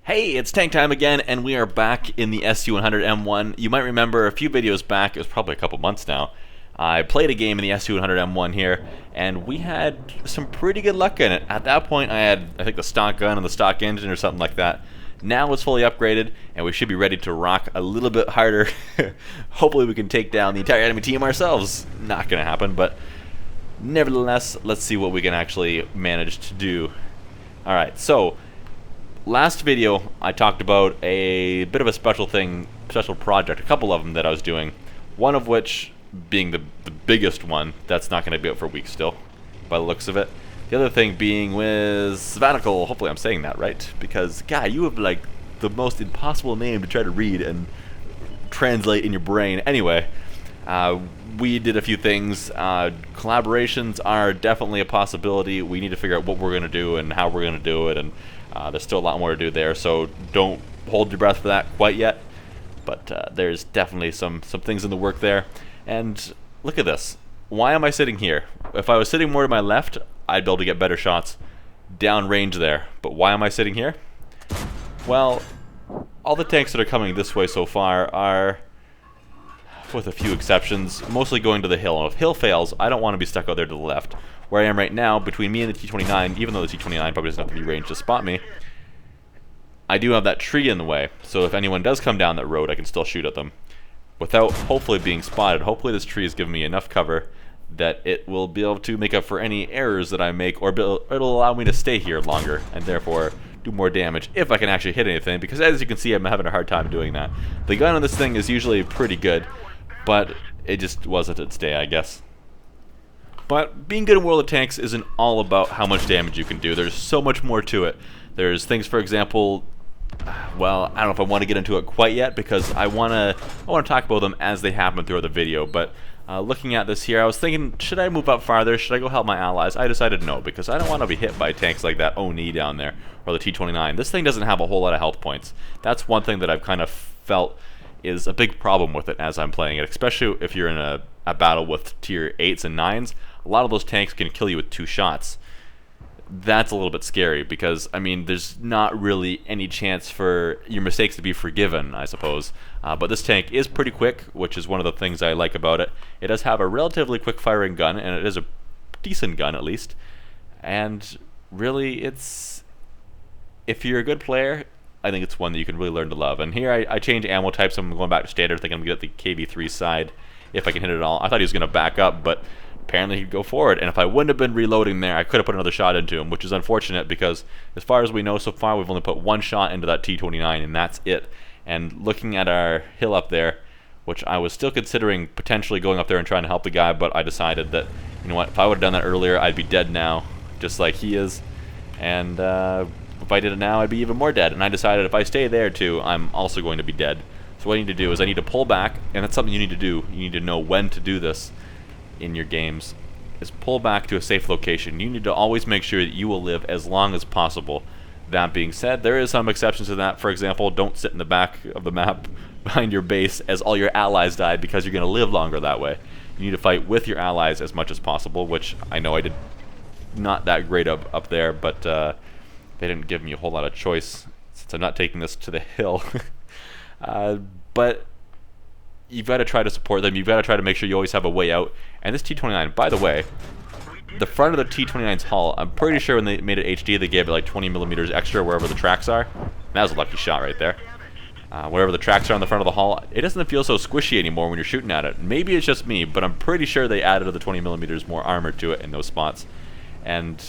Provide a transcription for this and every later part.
Hey, it's tank time again, and we are back in the SU-100M1. You might remember a few videos back, it was probably a couple months now, I played a game in the SU-100M1 here, and we had some pretty good luck in it. At that point, I had, I think, the stock gun and the stock engine or something like that. Now it's fully upgraded, and we should be ready to rock a little bit harder. Hopefully we can take down the entire enemy team ourselves. Not gonna happen, but nevertheless, let's see what we can actually manage to do. Alright, so last video, I talked about a bit of a special project, a couple of them that I was doing. One of which being the biggest one, that's not going to be out for weeks still, by the looks of it. The other thing being with Sabbatical, hopefully I'm saying that right, because, God, you have like the most impossible name to try to read and translate in your brain. Anyway, we did a few things. Collaborations are definitely a possibility. We need to figure out what we're going to do and how we're going to do it, and there's still a lot more to do there, so don't hold your breath for that quite yet. But there's definitely some things in the work there. And look at this. Why am I sitting here? If I was sitting more to my left, I'd be able to get better shots downrange there. But why am I sitting here? Well, all the tanks that are coming this way so far are, with a few exceptions, mostly going to the hill. And if hill fails, I don't want to be stuck out there to the left. Where I am right now, between me and the T-29, even though the T-29 probably doesn't have to be ranged to spot me, I do have that tree in the way. So if anyone does come down that road, I can still shoot at them without hopefully being spotted. Hopefully this tree has given me enough cover that it will be able to make up for any errors that I make, or it'll allow me to stay here longer and therefore do more damage if I can actually hit anything, because as you can see, I'm having a hard time doing that. The gun on this thing is usually pretty good, but it just wasn't its day, I guess. But being good in World of Tanks isn't all about how much damage you can do. There's so much more to it. There's things, for example, well, I don't know if I want to get into it quite yet, because I want to talk about them as they happen throughout the video. But looking at this here, I was thinking, should I move up farther? Should I go help my allies? I decided no, because I don't want to be hit by tanks like that Oni down there, or the T-29. This thing doesn't have a whole lot of health points. That's one thing that I've kind of felt is a big problem with it as I'm playing it, especially if you're in a battle with tier 8s and 9s. A lot of those tanks can kill you with 2 shots. That's a little bit scary, because, I mean, there's not really any chance for your mistakes to be forgiven, I suppose. But this tank is pretty quick, which is one of the things I like about it. It does have a relatively quick firing gun, and it is a decent gun at least. And really, it's, if you're a good player, I think it's one that you can really learn to love. And here I change ammo types. I'm going back to standard, thinking I'm going to get the KV-3 side if I can hit it at all. I thought he was going to back up, but apparently he'd go forward, and if I wouldn't have been reloading there, I could have put another shot into him, which is unfortunate, because as far as we know so far, we've only put 1 shot into that T-29, and that's it. And looking at our hill up there, which I was still considering potentially going up there and trying to help the guy, but I decided that, you know what, if I would have done that earlier, I'd be dead now, just like he is. And if I did it now, I'd be even more dead. And I decided if I stay there too, I'm also going to be dead. So what I need to do is I need to pull back, and that's something you need to do. You need to know when to do this in your games, is pull back to a safe location. You need to always make sure that you will live as long as possible. That being said, there is some exceptions to that. For example, don't sit in the back of the map behind your base as all your allies die, because you're going to live longer that way. You need to fight with your allies as much as possible, which I know I did not that great up there, but they didn't give me a whole lot of choice since I'm not taking this to the hill. But you've got to try to support them. You've got to try to make sure you always have a way out. And this T-29, by the way, the front of the T-29's hull, I'm pretty sure when they made it HD, they gave it like 20 millimeters extra wherever the tracks are. That was a lucky shot right there. Wherever the tracks are on the front of the hull, it doesn't feel so squishy anymore when you're shooting at it. Maybe it's just me, but I'm pretty sure they added the 20 millimeters more armor to it in those spots. And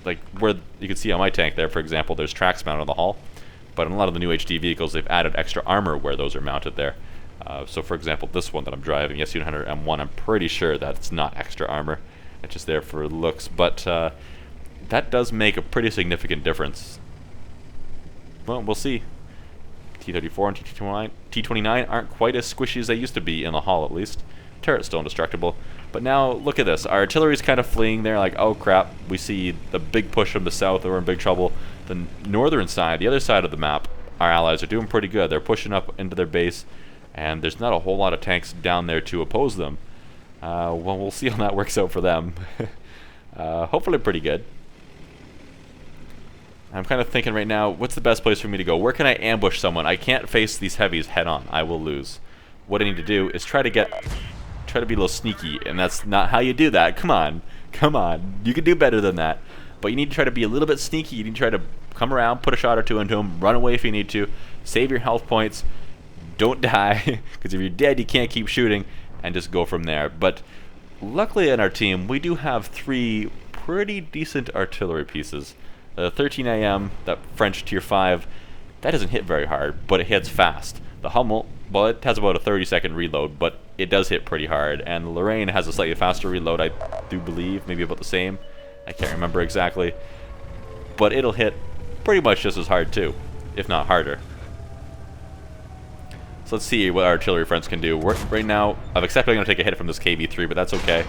like where you can see on my tank there, for example, there's tracks mounted on the hull. But in a lot of the new HD vehicles, they've added extra armor where those are mounted there. So for example, this one that I'm driving, SU-100M1, I'm pretty sure that it's not extra armor. It's just there for looks. But that does make a pretty significant difference. Well, we'll see. T-34 and T-29 aren't quite as squishy as they used to be in the hull, at least. Turret's still indestructible. But now, look at this. Our artillery's kind of fleeing there, like, oh crap, we see the big push from the south, we're in big trouble. The northern side, the other side of the map, our allies are doing pretty good. They're pushing up into their base, and there's not a whole lot of tanks down there to oppose them. Well, we'll see how that works out for them. Hopefully pretty good. I'm kind of thinking right now, what's the best place for me to go? Where can I ambush someone? I can't face these heavies head on. I will lose. What I need to do is try to be a little sneaky, and that's not how you do that. Come on. Come on. You can do better than that. But you need to try to be a little bit sneaky. You need to try to come around, put a shot or two into him, run away if you need to, save your health points, don't die, because if you're dead you can't keep shooting, and just go from there. But luckily in our team, we do have 3 pretty decent artillery pieces. The 13 that French tier 5, that doesn't hit very hard, but it hits fast. The Hummel, well, it has about a 30-second reload, but it does hit pretty hard. And the Lorraine has a slightly faster reload, I do believe, maybe about the same. I can't remember exactly. But it'll hit pretty much just as hard too, if not harder. So let's see what our artillery friends can do. Right now, I've accepted I'm going to take a hit from this KV-3, but that's okay.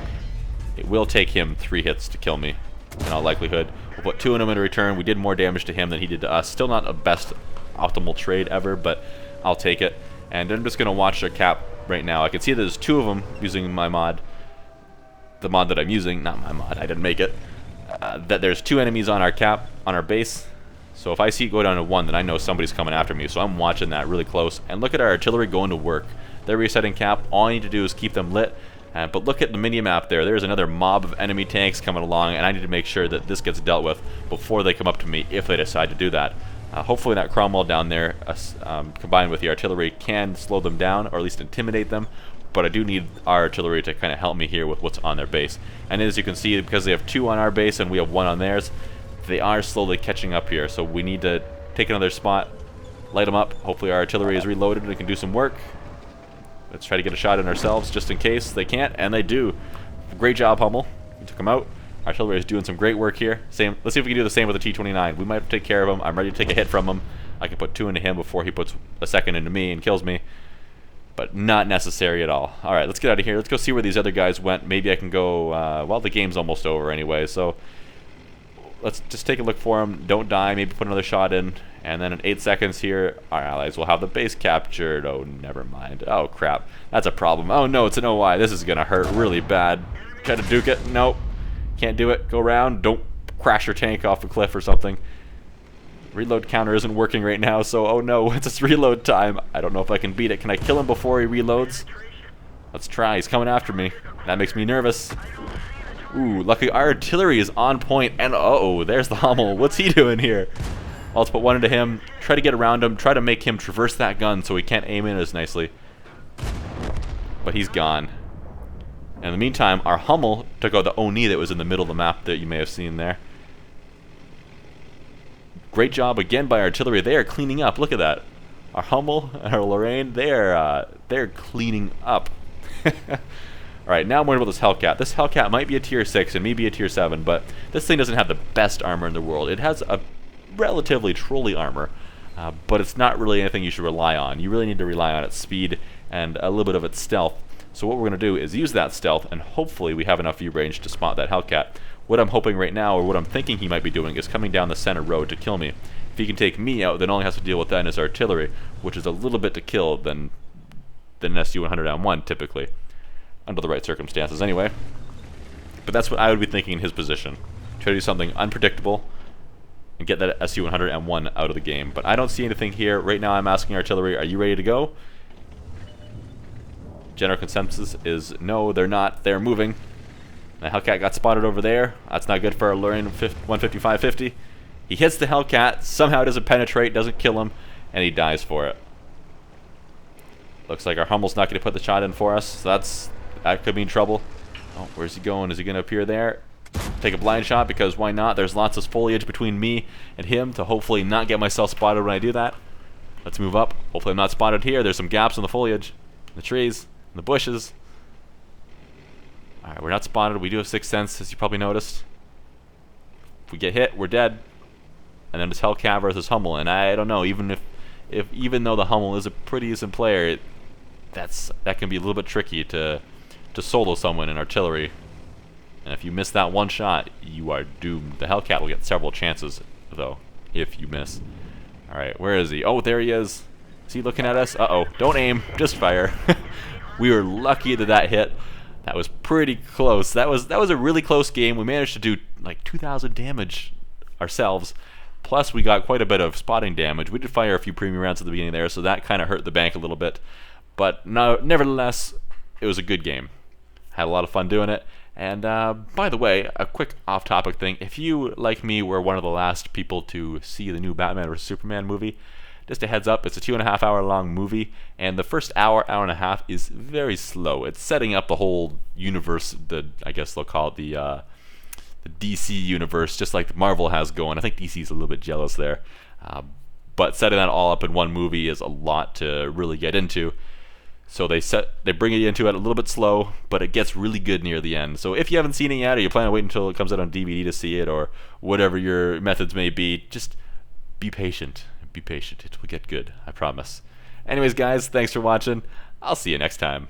It will take him 3 hits to kill me, in all likelihood. We'll put 2 in him in return. We did more damage to him than he did to us. Still not a best optimal trade ever, but I'll take it. And I'm just going to watch their cap right now. I can see there's 2 of them using my mod. The mod that I'm using, not my mod, I didn't make it. That there's 2 enemies on our cap, on our base. So if I see it go down to 1, then I know somebody's coming after me. So I'm watching that really close. And look at our artillery going to work. They're resetting cap. All I need to do is keep them lit. But look at the mini-map there. There's another mob of enemy tanks coming along, and I need to make sure that this gets dealt with before they come up to me, if they decide to do that. Hopefully that Cromwell down there, combined with the artillery, can slow them down, or at least intimidate them. But I do need our artillery to kind of help me here with what's on their base. And as you can see, because they have 2 on our base and we have 1 on theirs, they are slowly catching up here. So we need to take another spot, light them up. Hopefully our artillery is reloaded and we can do some work. Let's try to get a shot in ourselves just in case they can't, and they do. Great job, Hummel. We took him out. Artillery is doing some great work here. Same. Let's see if we can do the same with the T-29. We might have to take care of him. I'm ready to take a hit from him. I can put 2 into him before he puts a second into me and kills me. But not necessary at all. Alright, let's get out of here. Let's go see where these other guys went. Maybe I can go, well, the game's almost over anyway, so let's just take a look for them. Don't die. Maybe put another shot in. And then in 8 seconds here, our allies will have the base captured. Oh, never mind. Oh, crap. That's a problem. Oh, no, it's an OY. This is going to hurt really bad. Try to duke it. Nope. Can't do it. Go around. Don't crash your tank off a cliff or something. Reload counter isn't working right now, so oh no, it's its reload time. I don't know if I can beat it. Can I kill him before he reloads? Let's try. He's coming after me. That makes me nervous. Ooh, luckily our artillery is on point, and uh-oh, there's the Hummel. What's he doing here? Well, let's put 1 into him, try to get around him, try to make him traverse that gun so he can't aim in as nicely. But he's gone. In the meantime, our Hummel took out the Oni that was in the middle of the map that you may have seen there. Great job again by artillery. They are cleaning up. Look at that. Our Hummel and our Lorraine, they're cleaning up. Alright, now I'm worried about this Hellcat. This Hellcat might be a tier 6 and maybe a tier 7, but this thing doesn't have the best armor in the world. It has a relatively trolley armor, but it's not really anything you should rely on. You really need to rely on its speed and a little bit of its stealth. So what we're going to do is use that stealth, and hopefully we have enough view range to spot that Hellcat. What I'm hoping right now, or what I'm thinking he might be doing, is coming down the center road to kill me. If he can take me out, then all he has to deal with then is artillery, which is a little bit to kill than an SU-100M1 typically, under the right circumstances anyway. But that's what I would be thinking in his position. Try to do something unpredictable and get that SU-100M1 out of the game. But I don't see anything here. Right now I'm asking artillery, are you ready to go? General consensus is no, they're not. They're moving. The Hellcat got spotted over there. That's not good for our Lorraine 155-50. He hits the Hellcat, somehow doesn't penetrate, doesn't kill him, and he dies for it. Looks like our Hummel's not going to put the shot in for us, so that could mean trouble. Oh, where's he going? Is he going to appear there? Take a blind shot, because why not? There's lots of foliage between me and him to hopefully not get myself spotted when I do that. Let's move up. Hopefully I'm not spotted here. There's some gaps in the foliage, in the trees, in the bushes. Alright, we're not spotted. We do have 6th sense, as you probably noticed. If we get hit, we're dead. And then it's Hellcat versus Hummel, and I don't know, even though the Hummel is a pretty decent player, that can be a little bit tricky to solo someone in artillery. And if you miss that one shot, you are doomed. The Hellcat will get several chances, though, if you miss. Alright, where is he? Oh, there he is. Is he looking at us? Uh-oh. Don't aim. Just fire. We were lucky that hit. That was pretty close. That was a really close game. We managed to do like 2,000 damage ourselves. Plus, we got quite a bit of spotting damage. We did fire a few premium rounds at the beginning there, so that kind of hurt the bank a little bit. But no, nevertheless, it was a good game. Had a lot of fun doing it. And by the way, a quick off-topic thing. If you, like me, were one of the last people to see the new Batman vs. Superman movie, just a heads up, it's a 2.5 hour long movie, and the first hour and a half is very slow. It's setting up the whole universe, I guess they'll call it the DC universe, just like Marvel has going. I think DC's a little bit jealous there. But setting that all up in one movie is a lot to really get into. So they bring you into it a little bit slow, but it gets really good near the end. So if you haven't seen it yet, or you plan to wait until it comes out on DVD to see it, or whatever your methods may be, just be patient. Be patient. It will get good, I promise. Anyways, guys, thanks for watching. I'll see you next time.